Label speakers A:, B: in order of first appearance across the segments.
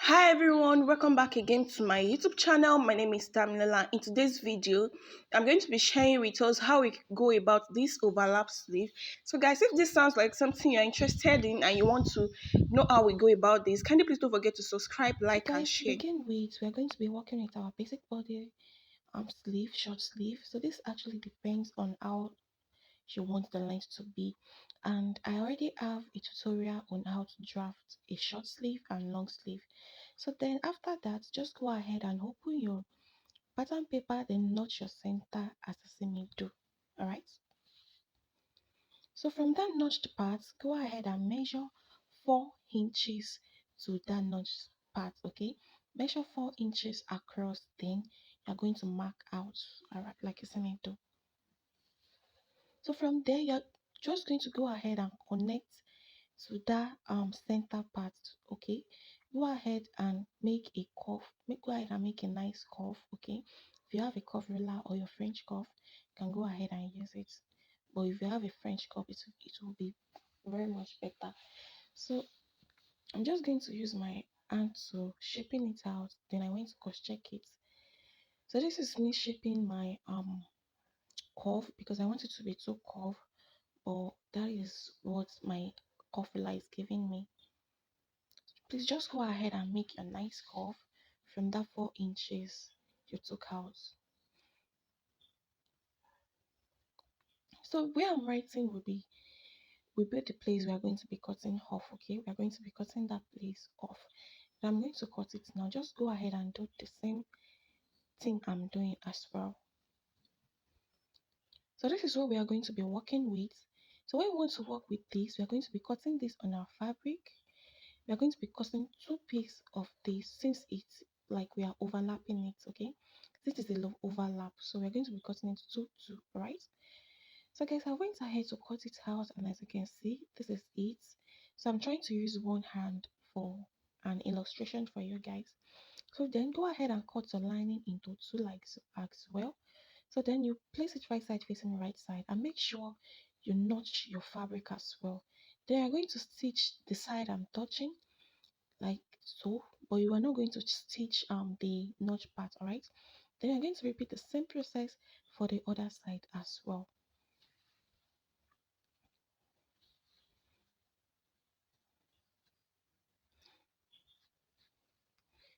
A: Hi everyone, welcome back again to my YouTube channel. My name is Damila. In today's video, I'm going to be sharing with us how we go about this overlap sleeve. So guys, if this sounds like something you're interested in and you want to know how we go about this, can you please don't forget to subscribe,
B: So
A: like and
B: guys, to
A: share.
B: begin with, we are going to be working with our basic body sleeve, short sleeve. So this actually depends on how you want the length to be. And I already have a tutorial on how to draft a short sleeve and long sleeve. So then after that, just go ahead and open your pattern paper, then notch your center as I see me do. Alright. So from that notched part, go ahead and measure 4 inches to that notched part, okay? Measure 4 inches across, then you're going to mark out, alright, like you see me do. So from there, you're just going to go ahead and connect to that center part, okay? Go ahead and make a curve. Go ahead and make a nice curve, okay? If you have a curve ruler or your French curve, you can go ahead and use it. But if you have a French curve, it will be very much better. So I'm just going to use my hand to shaping it out. Then I went to cross check it. So this is me shaping my curve because I want it to be too curved, but that is what my curve ruler is giving me. Please just go ahead and make a nice curve from that 4 inches you took out. So where I'm writing will be the place we are going to be cutting off, okay? We are going to be cutting that place off. And I'm going to cut it now. Just go ahead and do the same thing I'm doing as well. So this is what we are going to be working with. So when we want to work with this, we are going to be cutting this on our fabric. We are going to be cutting two pieces of this since it's like we are overlapping it, okay? This is a little overlap, so we're going to be cutting it two, right? So guys, I went ahead to cut it out, and as you can see, this is it. So I'm trying to use one hand for an illustration for you guys. So then go ahead and cut your lining into two legs as well. So then you place it right side facing right side and make sure you notch your fabric as well. Then you're going to stitch the side I'm touching like so, but you are not going to stitch the notch part, alright? Then you're going to repeat the same process for the other side as well.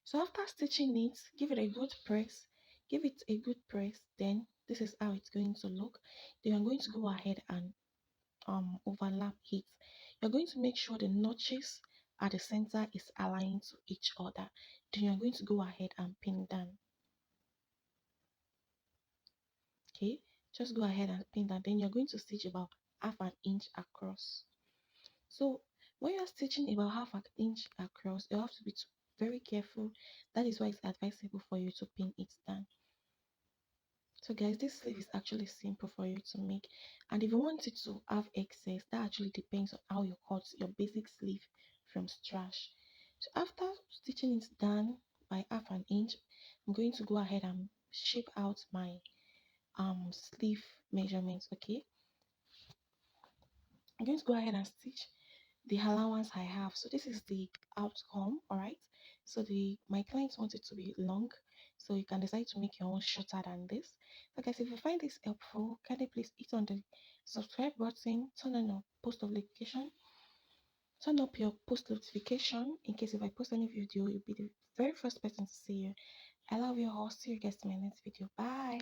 B: So after stitching it, give it a good press, then this is how it's going to look. Then you're going to go ahead and overlap it. You're going to make sure the notches at the center is aligned to each other. Then you're going to go ahead and pin down. Okay, just go ahead and pin that. Then you're going to stitch about half an inch across. So when you're stitching about half an inch across, you have to be very careful. That is why it's advisable for you to pin it down. So guys, this sleeve is actually simple for you to make, and if you want it to have excess, that actually depends on how you cut your basic sleeve from scratch. So after stitching it down by half an inch, I'm going to go ahead and shape out my sleeve measurements. Okay, I'm going to go ahead and stitch the allowance I have. So this is the outcome, all right? So the my clients want it to be long, so you can decide to make your own shorter than this. So guys, if you find this helpful, can you please hit on the subscribe button, turn on your post notification, turn up your post notification in case if I post any video, you'll be the very first person to see you. I love you all. See you guys in my next video. Bye.